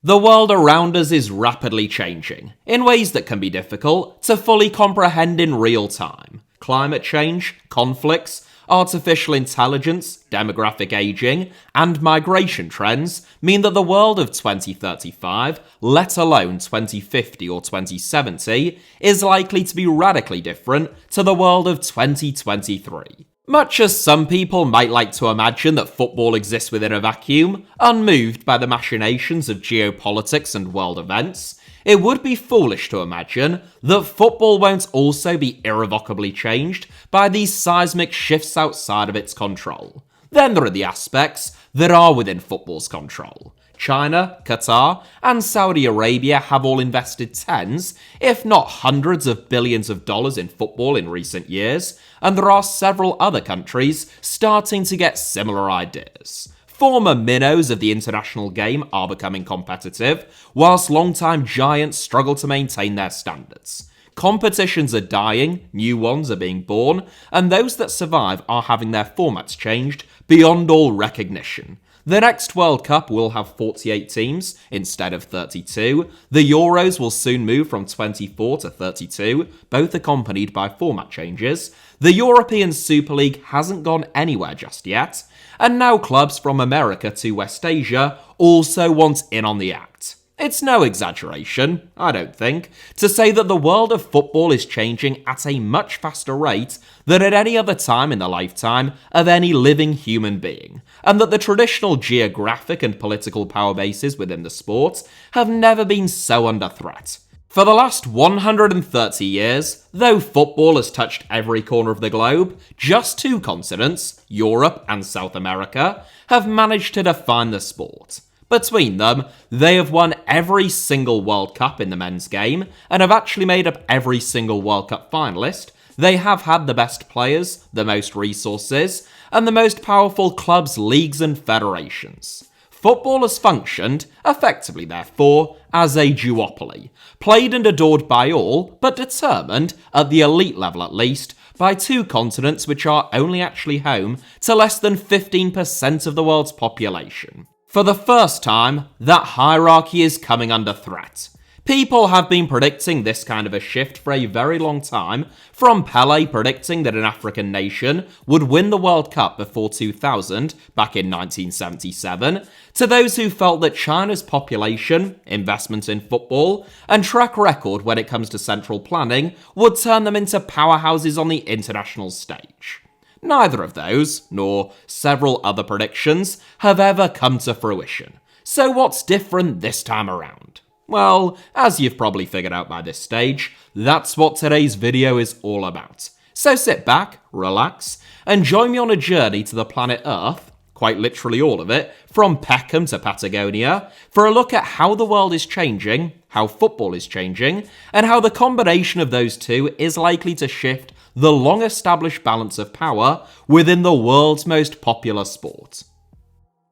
The world around us is rapidly changing, in ways that can be difficult to fully comprehend in real time. Climate change, conflicts, artificial intelligence, demographic aging, and migration trends mean that the world of 2035, let alone 2050 or 2070, is likely to be radically different to the world of 2023. Much as some people might like to imagine that football exists within a vacuum, unmoved by the machinations of geopolitics and world events, it would be foolish to imagine that football won't also be irrevocably changed by these seismic shifts outside of its control. Then there are the aspects that are within football's control. China, Qatar, and Saudi Arabia have all invested tens, if not hundreds of billions of dollars in football in recent years, and there are several other countries starting to get similar ideas. Former minnows of the international game are becoming competitive, whilst long-time giants struggle to maintain their standards. Competitions are dying, new ones are being born, and those that survive are having their formats changed beyond all recognition. The next World Cup will have 48 teams instead of 32. The Euros will soon move from 24 to 32, both accompanied by format changes. The European Super League hasn't gone anywhere just yet. And now clubs from America to West Asia also want in on the act. It's no exaggeration, I don't think, to say that the world of football is changing at a much faster rate than at any other time in the lifetime of any living human being, and that the traditional geographic and political power bases within the sport have never been so under threat. For the last 130 years, though football has touched every corner of the globe, just two continents, Europe and South America, have managed to define the sport. Between them, they have won every single World Cup in the men's game and have actually made up every single World Cup finalist. They have had the best players, the most resources, and the most powerful clubs, leagues, and federations. Football has functioned, effectively therefore, as a duopoly, played and adored by all, but determined, at the elite level at least, by two continents which are only actually home to less than 15% of the world's population. For the first time, that hierarchy is coming under threat. People have been predicting this kind of a shift for a very long time, from Pele predicting that an African nation would win the World Cup before 2000, back in 1977, to those who felt that China's population, investment in football, and track record when it comes to central planning would turn them into powerhouses on the international stage. Neither of those, nor several other predictions, have ever come to fruition. So what's different this time around? Well, as you've probably figured out by this stage, that's what today's video is all about. So sit back, relax, and join me on a journey to the planet Earth, quite literally all of it, from Peckham to Patagonia, for a look at how the world is changing, how football is changing, and how the combination of those two is likely to shift the long-established balance of power within the world's most popular sport.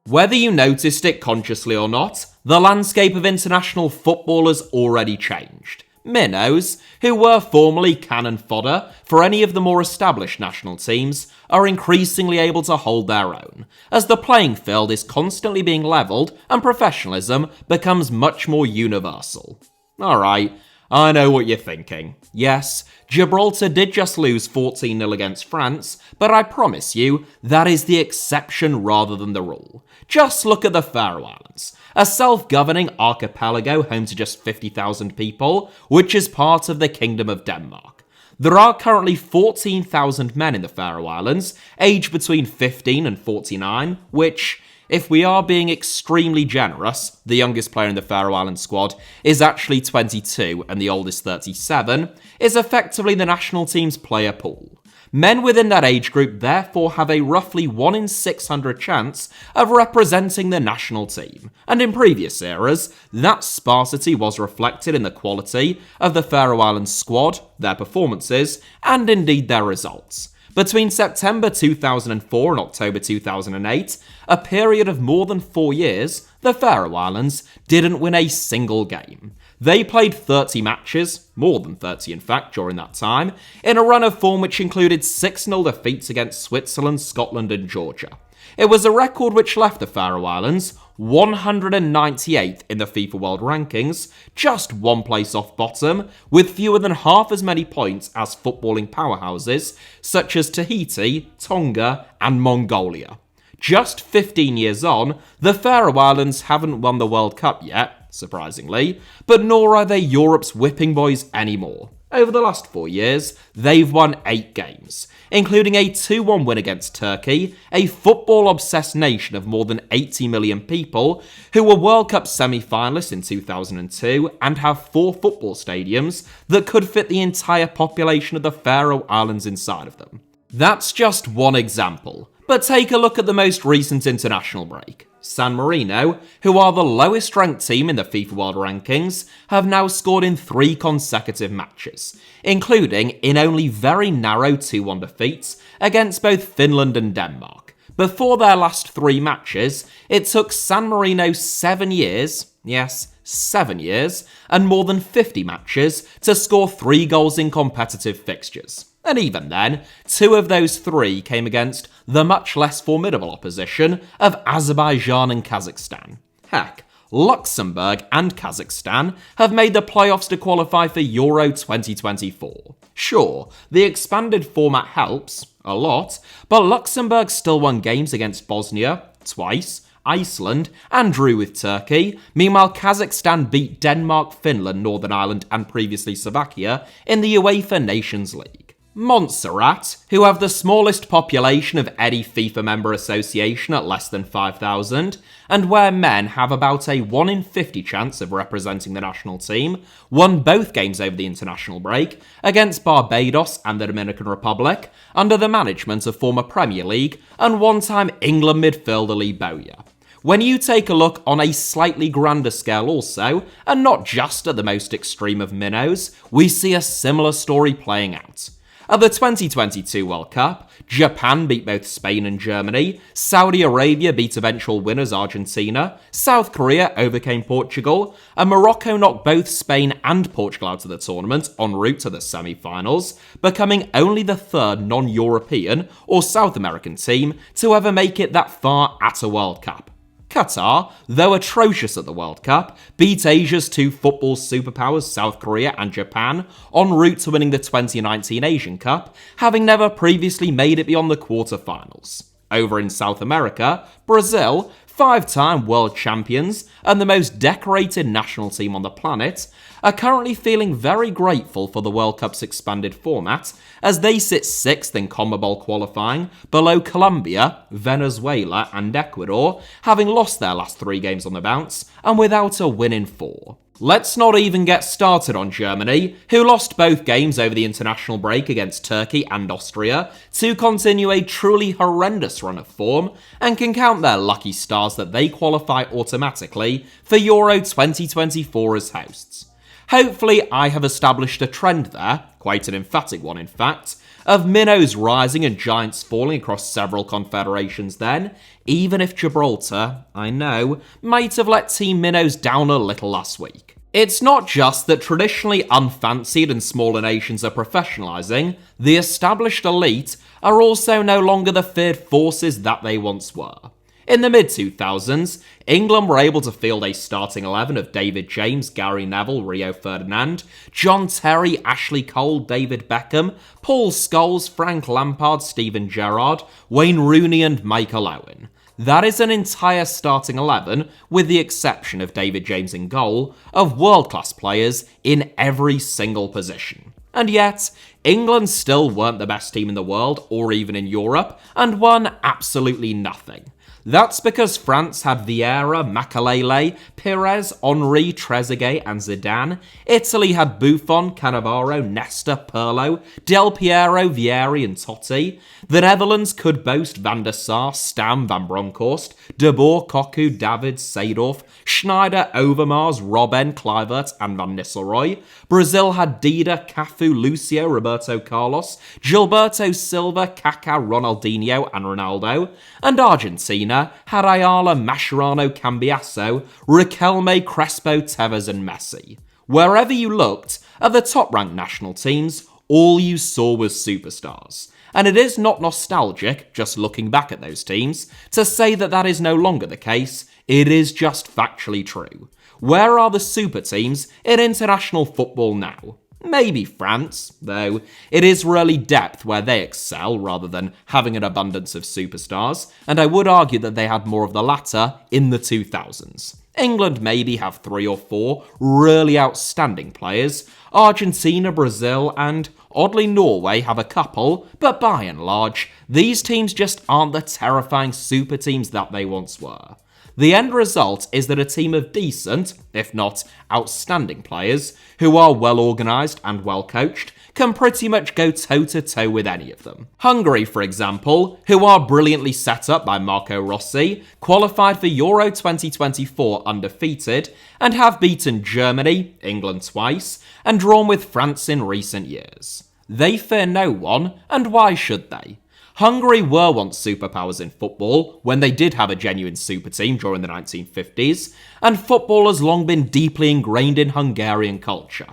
Whether you noticed it consciously or not, the landscape of international football has already changed. Minnows, who were formerly cannon fodder for any of the more established national teams, are increasingly able to hold their own, as the playing field is constantly being levelled and professionalism becomes much more universal. Alright, I know what you're thinking. Yes, Gibraltar did just lose 14-0 against France, but I promise you, that is the exception rather than the rule. Just look at the Faroe Islands, a self-governing archipelago home to just 50,000 people, which is part of the Kingdom of Denmark. There are currently 14,000 men in the Faroe Islands, aged between 15 and 49, which, if we are being extremely generous, the youngest player in the Faroe Islands squad is actually 22 and the oldest 37, is effectively the national team's player pool. Men within that age group therefore have a roughly 1 in 600 chance of representing the national team, and in previous eras, that sparsity was reflected in the quality of the Faroe Islands squad, their performances, and indeed their results. Between September 2004 and October 2008, a period of more than 4 years, the Faroe Islands didn't win a single game. They played 30 matches, more than 30 in fact, during that time, in a run of form which included 6-0 defeats against Switzerland, Scotland and Georgia. It was a record which left the Faroe Islands 198th in the FIFA World Rankings, just one place off bottom, with fewer than half as many points as footballing powerhouses such as Tahiti, Tonga, and Mongolia. Just 15 years on, the Faroe Islands haven't won the World Cup yet, surprisingly, but nor are they Europe's whipping boys anymore. Over the last 4 years, they've won 8 games, including a 2-1 win against Turkey, a football-obsessed nation of more than 80 million people who were World Cup semi-finalists in 2002 and have 4 football stadiums that could fit the entire population of the Faroe Islands inside of them. That's just one example, but take a look at the most recent international break. San Marino, who are the lowest ranked team in the FIFA World Rankings, have now scored in 3 consecutive matches, including in only very narrow 2-1 defeats against both Finland and Denmark. Before their last 3 matches, it took San Marino 7 years, yes, 7 years, and more than 50 matches to score 3 goals in competitive fixtures. And even then, 2 of those 3 came against the much less formidable opposition of Azerbaijan and Kazakhstan. Heck, Luxembourg and Kazakhstan have made the playoffs to qualify for Euro 2024. Sure, the expanded format helps, a lot, but Luxembourg still won games against Bosnia, twice, Iceland, and drew with Turkey. Meanwhile, Kazakhstan beat Denmark, Finland, Northern Ireland, and previously Slovakia in the UEFA Nations League. Montserrat, who have the smallest population of any FIFA member association at less than 5,000, and where men have about a 1 in 50 chance of representing the national team, won both games over the international break against Barbados and the Dominican Republic under the management of former Premier League and one-time England midfielder Lee Bowyer. When you take a look on a slightly grander scale also, and not just at the most extreme of minnows, we see a similar story playing out. At the 2022 World Cup, Japan beat both Spain and Germany, Saudi Arabia beat eventual winners Argentina, South Korea overcame Portugal, and Morocco knocked both Spain and Portugal out of the tournament en route to the semi-finals, becoming only the 3rd non-European or South American team to ever make it that far at a World Cup. Qatar, though atrocious at the World Cup, beat Asia's 2 football superpowers South Korea and Japan en route to winning the 2019 Asian Cup, having never previously made it beyond the quarterfinals. Over in South America, Brazil, 5-time world champions and the most decorated national team on the planet, are currently feeling very grateful for the World Cup's expanded format as they sit 6th in CONMEBOL qualifying, below Colombia, Venezuela and Ecuador, having lost their last 3 games on the bounce and without a win in 4. Let's not even get started on Germany, who lost both games over the international break against Turkey and Austria to continue a truly horrendous run of form and can count their lucky stars that they qualify automatically for Euro 2024 as hosts. Hopefully I have established a trend there, quite an emphatic one in fact, of minnows rising and giants falling across several confederations then, even if Gibraltar, I know, might have let Team Minnows down a little last week. It's not just that traditionally unfancied and smaller nations are professionalising, the established elite are also no longer the feared forces that they once were. In the mid-2000s, England were able to field a starting 11 of David James, Gary Neville, Rio Ferdinand, John Terry, Ashley Cole, David Beckham, Paul Scholes, Frank Lampard, Steven Gerrard, Wayne Rooney and Michael Owen. That is an entire starting 11, with the exception of David James in goal, of world-class players in every single position. And yet, England still weren't the best team in the world, or even in Europe, and won absolutely nothing. That's because France had Vieira, Makelele, Pires, Henry, Trezeguet and Zidane. Italy had Buffon, Cannavaro, Nesta, Pirlo, Del Piero, Vieri and Totti. The Netherlands could boast Van der Sar, Stam, Van Bronckhorst, De Boer, Cocu, David, Seedorf, Schneider, Overmars, Robben, Kluivert and Van Nistelrooy. Brazil had Dida, Cafu, Lucio, Roberto Carlos, Gilberto Silva, Kaká, Ronaldinho and Ronaldo. And Argentina had Ayala, Mascherano, Cambiasso, Riquelme, Crespo, Tevez and Messi. Wherever you looked, at the top-ranked national teams, all you saw was superstars. And it is not nostalgic, just looking back at those teams, to say that that is no longer the case it is just factually true. Where are the super teams in international football now? Maybe France, though it is really depth where they excel rather than having an abundance of superstars, and I would argue that they had more of the latter in the 2000s. England maybe have 3 or 4 really outstanding players. Argentina, Brazil, and oddly Norway have a couple, but by and large, these teams just aren't the terrifying super teams that they once were. The end result is that a team of decent, if not outstanding players, who are well organised and well coached, can pretty much go toe-to-toe with any of them. Hungary, for example, who are brilliantly set up by Marco Rossi, qualified for Euro 2024 undefeated, and have beaten Germany, England twice, and drawn with France in recent years. They fear no one, and why should they? Hungary were once superpowers in football, when they did have a genuine super team during the 1950s, and football has long been deeply ingrained in Hungarian culture.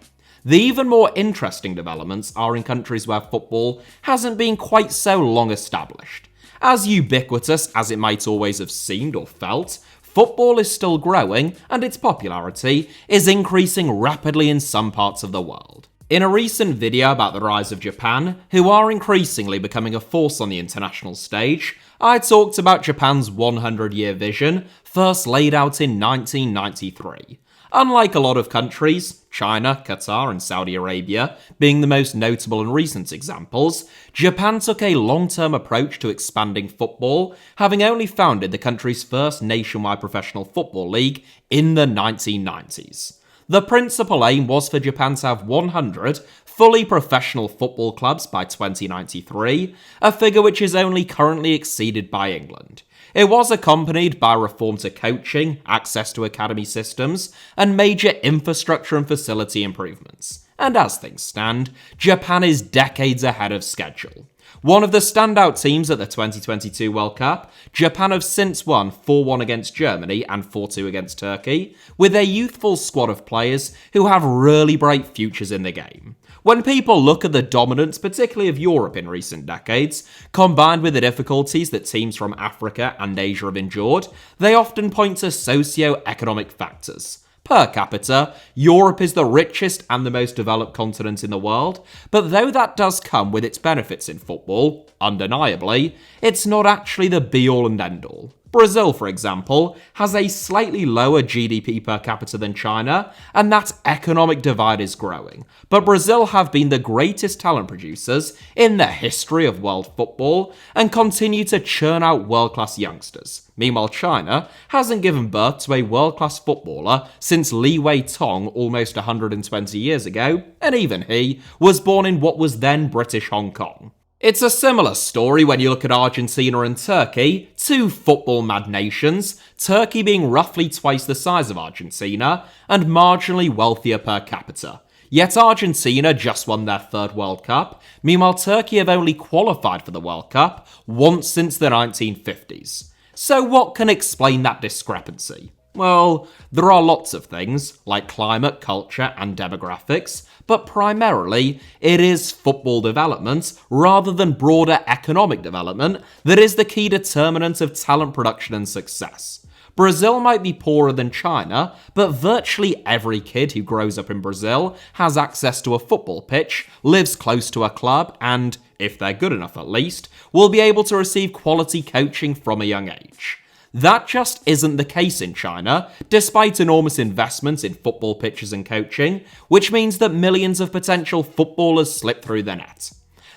The even more interesting developments are in countries where football hasn't been quite so long established. As ubiquitous as it might always have seemed or felt, football is still growing, and its popularity is increasing rapidly in some parts of the world. In a recent video about the rise of Japan, who are increasingly becoming a force on the international stage, I talked about Japan's 100-year vision, first laid out in 1993. Unlike a lot of countries, China, Qatar, and Saudi Arabia being the most notable and recent examples, Japan took a long-term approach to expanding football, having only founded the country's first nationwide professional football league in the 1990s. The principal aim was for Japan to have 100 fully professional football clubs by 2093, a figure which is only currently exceeded by England. It was accompanied by reform to coaching, access to academy systems, and major infrastructure and facility improvements. And as things stand, Japan is decades ahead of schedule. One of the standout teams at the 2022 World Cup, Japan have since won 4-1 against Germany and 4-2 against Turkey, with a youthful squad of players who have really bright futures in the game. When people look at the dominance, particularly of Europe in recent decades, combined with the difficulties that teams from Africa and Asia have endured, they often point to socio-economic factors. Per capita, Europe is the richest and the most developed continent in the world, but though that does come with its benefits in football, undeniably, it's not actually the be-all and end-all. Brazil, for example, has a slightly lower GDP per capita than China, and that economic divide is growing. But Brazil have been the greatest talent producers in the history of world football and continue to churn out world-class youngsters. Meanwhile, China hasn't given birth to a world-class footballer since Li Wei-tong almost 120 years ago, and even he was born in what was then British Hong Kong. It's a similar story when you look at Argentina and Turkey, two football-mad nations, Turkey being roughly twice the size of Argentina and marginally wealthier per capita. Yet Argentina just won their third World Cup, meanwhile Turkey have only qualified for the World Cup once since the 1950s. So what can explain that discrepancy? Well, there are lots of things, like climate, culture, and demographics, but primarily, it is football development, rather than broader economic development, that is the key determinant of talent production and success. Brazil might be poorer than China, but virtually every kid who grows up in Brazil has access to a football pitch, lives close to a club, and, if they're good enough at least, will be able to receive quality coaching from a young age. That just isn't the case in China, despite enormous investments in football pitches and coaching, which means that millions of potential footballers slip through the net.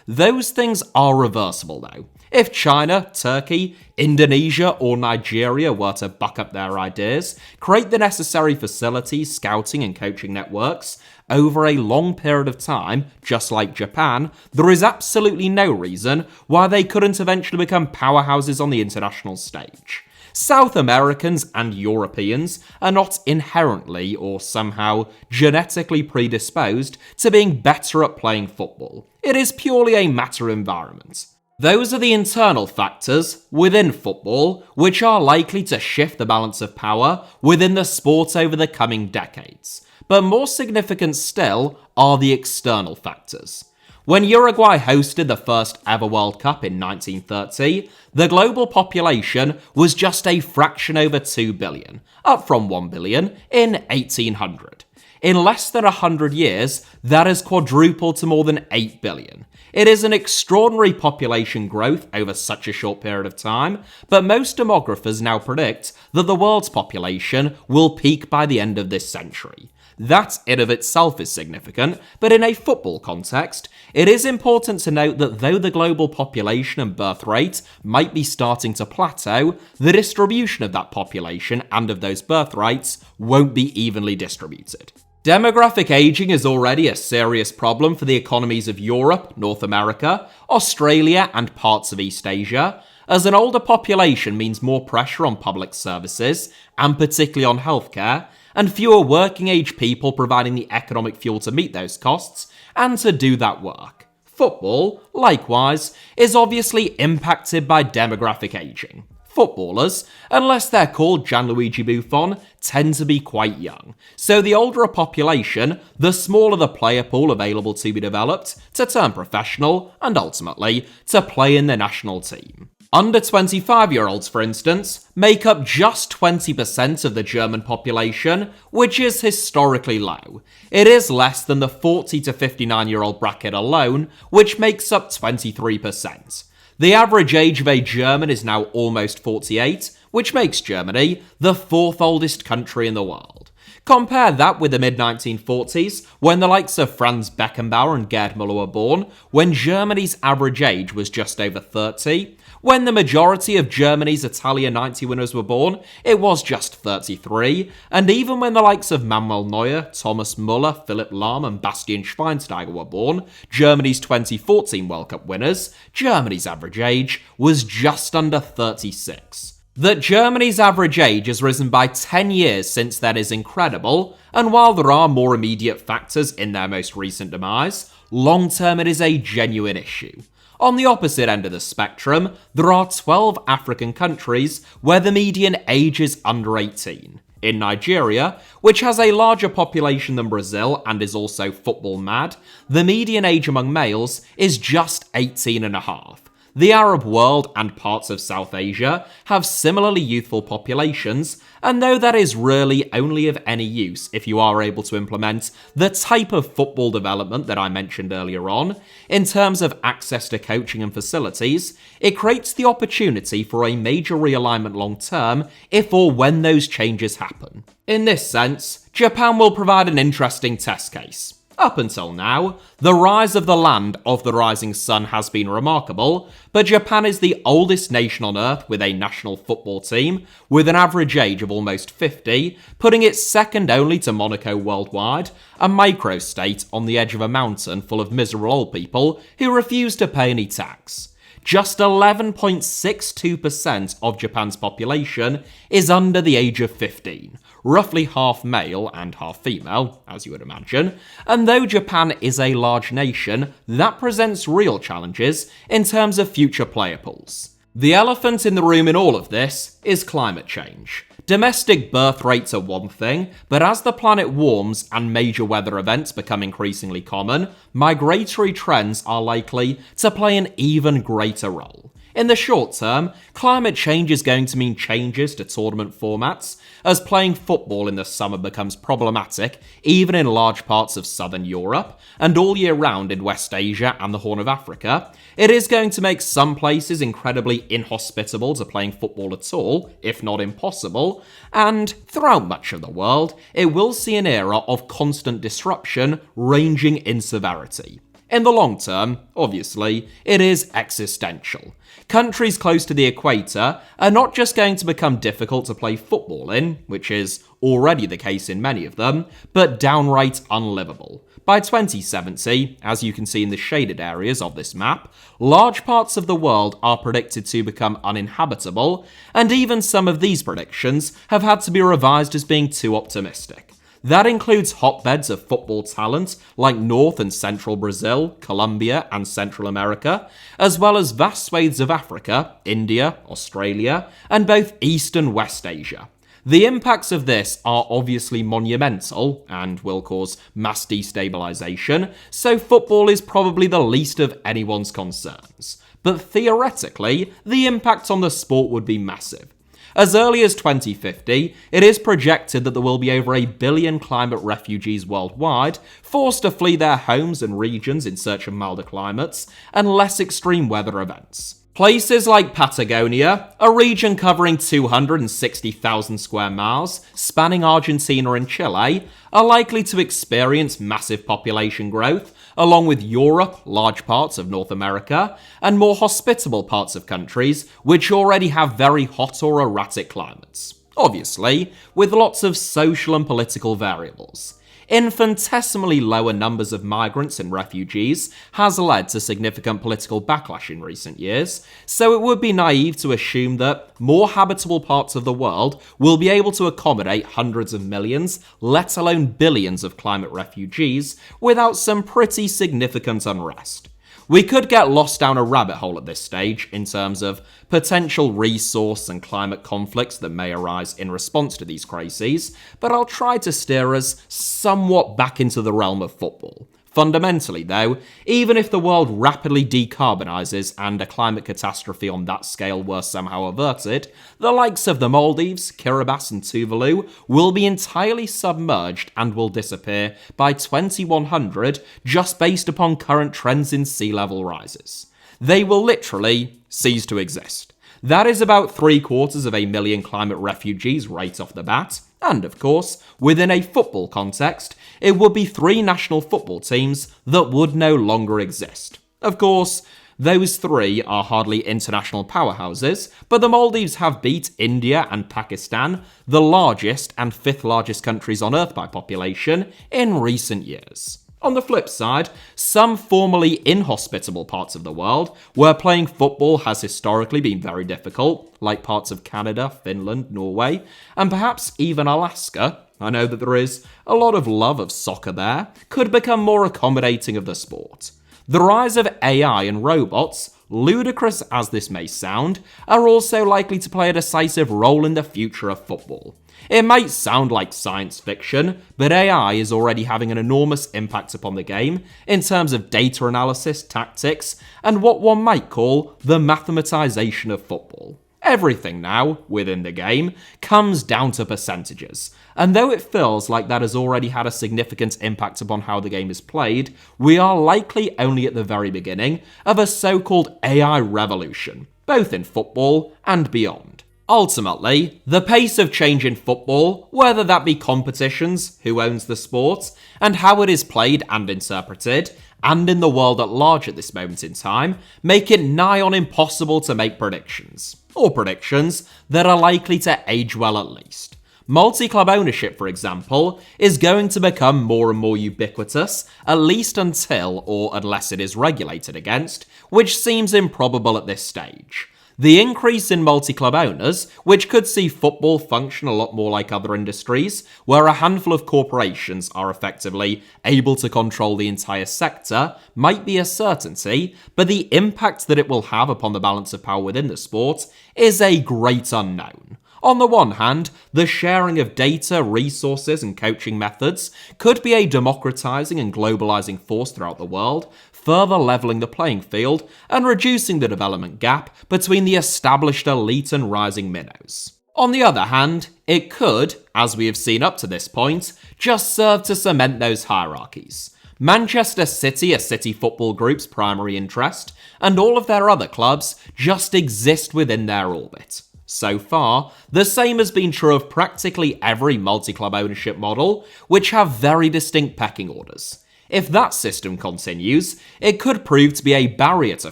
Those things are reversible though. If China, Turkey, Indonesia, or Nigeria were to buck up their ideas, create the necessary facilities, scouting, and coaching networks over a long period of time, just like Japan, there is absolutely no reason why they couldn't eventually become powerhouses on the international stage. South Americans and Europeans are not inherently or somehow genetically predisposed to being better at playing football. It is purely a matter of environment. Those are the internal factors within football which are likely to shift the balance of power within the sport over the coming decades. But more significant still are the external factors. When Uruguay hosted the first ever World Cup in 1930, the global population was just a fraction over 2 billion, up from 1 billion in 1800. In less than 100 years, that has quadrupled to more than 8 billion. It is an extraordinary population growth over such a short period of time, but most demographers now predict that the world's population will peak by the end of this century. That in of itself is significant, but in a football context, it is important to note that though the global population and birth rate might be starting to plateau, the distribution of that population and of those birth rates won't be evenly distributed. Demographic aging is already a serious problem for the economies of Europe, North America, Australia, and parts of East Asia, as an older population means more pressure on public services, and particularly on healthcare, and fewer working-age people providing the economic fuel to meet those costs and to do that work. Football, likewise, is obviously impacted by demographic aging. Footballers, unless they're called Gianluigi Buffon, tend to be quite young. So the older a population, the smaller the player pool available to be developed to turn professional and ultimately to play in the national team. Under 25-year-olds, for instance, make up just 20% of the German population, which is historically low. It is less than the 40 to 59-year-old bracket alone, which makes up 23%. The average age of a German is now almost 48, which makes Germany the fourth oldest country in the world. Compare that with the mid-1940s, when the likes of Franz Beckenbauer and Gerd Müller were born, when Germany's average age was just over 30. When the majority of Germany's Italia 90 winners were born, it was just 33, and even when the likes of Manuel Neuer, Thomas Müller, Philipp Lahm and Bastian Schweinsteiger were born, Germany's 2014 World Cup winners, Germany's average age was just under 36. That Germany's average age has risen by 10 years since then is incredible, and while there are more immediate factors in their most recent demise, long-term it is a genuine issue. On the opposite end of the spectrum, there are 12 African countries where the median age is under 18. In Nigeria, which has a larger population than Brazil and is also football mad, the median age among males is just 18 and a half. The Arab world and parts of South Asia have similarly youthful populations, and though that is really only of any use if you are able to implement the type of football development that I mentioned earlier on, in terms of access to coaching and facilities, it creates the opportunity for a major realignment long term if or when those changes happen. In this sense, Japan will provide an interesting test case. Up until now, the rise of the land of the rising sun has been remarkable, but Japan is the oldest nation on Earth with a national football team, with an average age of almost 50, putting it second only to Monaco worldwide, a microstate on the edge of a mountain full of miserable old people who refuse to pay any tax. Just 11.62% of Japan's population is under the age of 15, roughly half male and half female, as you would imagine, and though Japan is a large nation, that presents real challenges in terms of future player pools. The elephant in the room in all of this is climate change. Domestic birth rates are one thing, but as the planet warms and major weather events become increasingly common, migratory trends are likely to play an even greater role. In the short term, climate change is going to mean changes to tournament formats, as playing football in the summer becomes problematic even in large parts of southern Europe, and all year round in West Asia and the Horn of Africa. It is going to make some places incredibly inhospitable to playing football at all, if not impossible, and throughout much of the world, it will see an era of constant disruption ranging in severity. In the long term, obviously, it is existential. Countries close to the equator are not just going to become difficult to play football in, which is already the case in many of them, but downright unlivable. By 2070, as you can see in the shaded areas of this map, large parts of the world are predicted to become uninhabitable, and even some of these predictions have had to be revised as being too optimistic. That includes hotbeds of football talent like North and Central Brazil, Colombia and Central America, as well as vast swathes of Africa, India, Australia, and both East and West Asia. The impacts of this are obviously monumental and will cause mass destabilisation, so football is probably the least of anyone's concerns. But theoretically, the impact on the sport would be massive. As early as 2050, it is projected that there will be over 1 billion climate refugees worldwide, forced to flee their homes and regions in search of milder climates and less extreme weather events. Places like Patagonia, a region covering 260,000 square miles, spanning Argentina and Chile, are likely to experience massive population growth, along with Europe, large parts of North America, and more hospitable parts of countries which already have very hot or erratic climates. Obviously, with lots of social and political variables. Infinitesimally lower numbers of migrants and refugees has led to significant political backlash in recent years, so it would be naive to assume that more habitable parts of the world will be able to accommodate hundreds of millions, let alone billions of climate refugees, without some pretty significant unrest. We could get lost down a rabbit hole at this stage in terms of potential resource and climate conflicts that may arise in response to these crises, but I'll try to steer us somewhat back into the realm of football. Fundamentally, though, even if the world rapidly decarbonises and a climate catastrophe on that scale were somehow averted, the likes of the Maldives, Kiribati and Tuvalu will be entirely submerged and will disappear by 2100 just based upon current trends in sea level rises. They will literally cease to exist. That is about 750,000 climate refugees right off the bat. And of course, within a football context, it would be 3 national football teams that would no longer exist. Of course, those 3 are hardly international powerhouses, but the Maldives have beat India and Pakistan, the largest and 5th largest countries on Earth by population, in recent years. On the flip side, some formerly inhospitable parts of the world, where playing football has historically been very difficult, like parts of Canada, Finland, Norway, and perhaps even Alaska, I know that there is a lot of love of soccer there, could become more accommodating of the sport. The rise of AI and robots, ludicrous as this may sound, are also likely to play a decisive role in the future of football. It might sound like science fiction, but AI is already having an enormous impact upon the game in terms of data analysis, tactics, and what one might call the mathematization of football. Everything now, within the game, comes down to percentages, and though it feels like that has already had a significant impact upon how the game is played, we are likely only at the very beginning of a so-called AI revolution, both in football and beyond. Ultimately, the pace of change in football, whether that be competitions, who owns the sport, and how it is played and interpreted, and in the world at large at this moment in time, make it nigh on impossible to make predictions. Or predictions that are likely to age well at least. Multi-club ownership, for example, is going to become more and more ubiquitous, at least until or unless it is regulated against, which seems improbable at this stage. The increase in multi-club owners, which could see football function a lot more like other industries, where a handful of corporations are effectively able to control the entire sector, might be a certainty, but the impact that it will have upon the balance of power within the sport is a great unknown. On the one hand, the sharing of data, resources, and coaching methods could be a democratizing and globalizing force throughout the world, further leveling the playing field and reducing the development gap between the established elite and rising minnows. On the other hand, it could, as we have seen up to this point, just serve to cement those hierarchies. Manchester City, a City Football Group's primary interest, and all of their other clubs just exist within their orbit. So far, the same has been true of practically every multi-club ownership model, which have very distinct pecking orders. If that system continues, it could prove to be a barrier to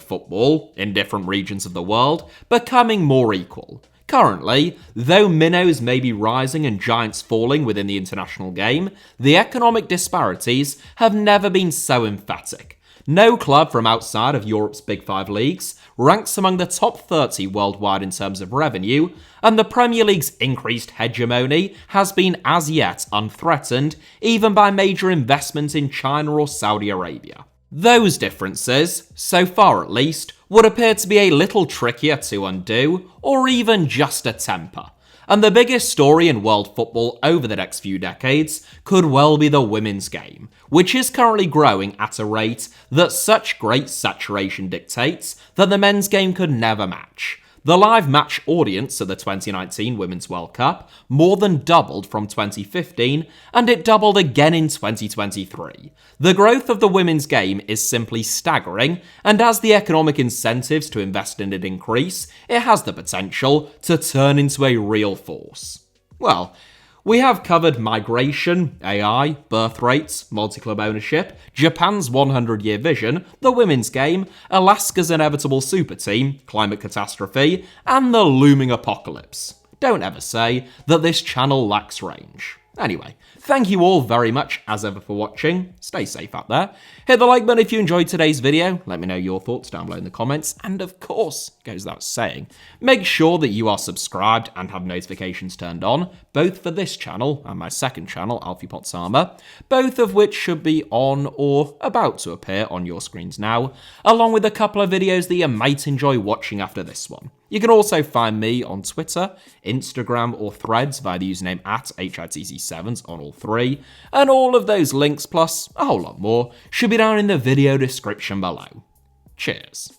football, in different regions of the world, becoming more equal. Currently, though minnows may be rising and giants falling within the international game, the economic disparities have never been so emphatic. No club from outside of Europe's Big Five leagues ranks among the top 30 worldwide in terms of revenue, and the Premier League's increased hegemony has been as yet unthreatened, even by major investment in China or Saudi Arabia. Those differences, so far at least, would appear to be a little trickier to undo, or even just a temper. And the biggest story in world football over the next few decades could well be the women's game, which is currently growing at a rate that such great saturation dictates that the men's game could never match. The live match audience at the 2019 Women's World Cup more than doubled from 2015, and it doubled again in 2023. The growth of the women's game is simply staggering, and as the economic incentives to invest in it increase, it has the potential to turn into a real force. Well, we have covered migration, AI, birth rates, multi-club ownership, Japan's 100-year vision, the women's game, Alaska's inevitable super team, climate catastrophe, and the looming apocalypse. Don't ever say that this channel lacks range. Anyway, thank you all very much as ever for watching. Stay safe out there. Hit the like button if you enjoyed today's video. Let me know your thoughts down below in the comments. And of course, goes without saying, make sure that you are subscribed and have notifications turned on, both for this channel and my second channel, Alfie Potsama, both of which should be on or about to appear on your screens now, along with a couple of videos that you might enjoy watching after this one. You can also find me on Twitter, Instagram, or Threads via the username at HITC Sevens on all three, and all of those links plus a whole lot more should be down in the video description below. Cheers.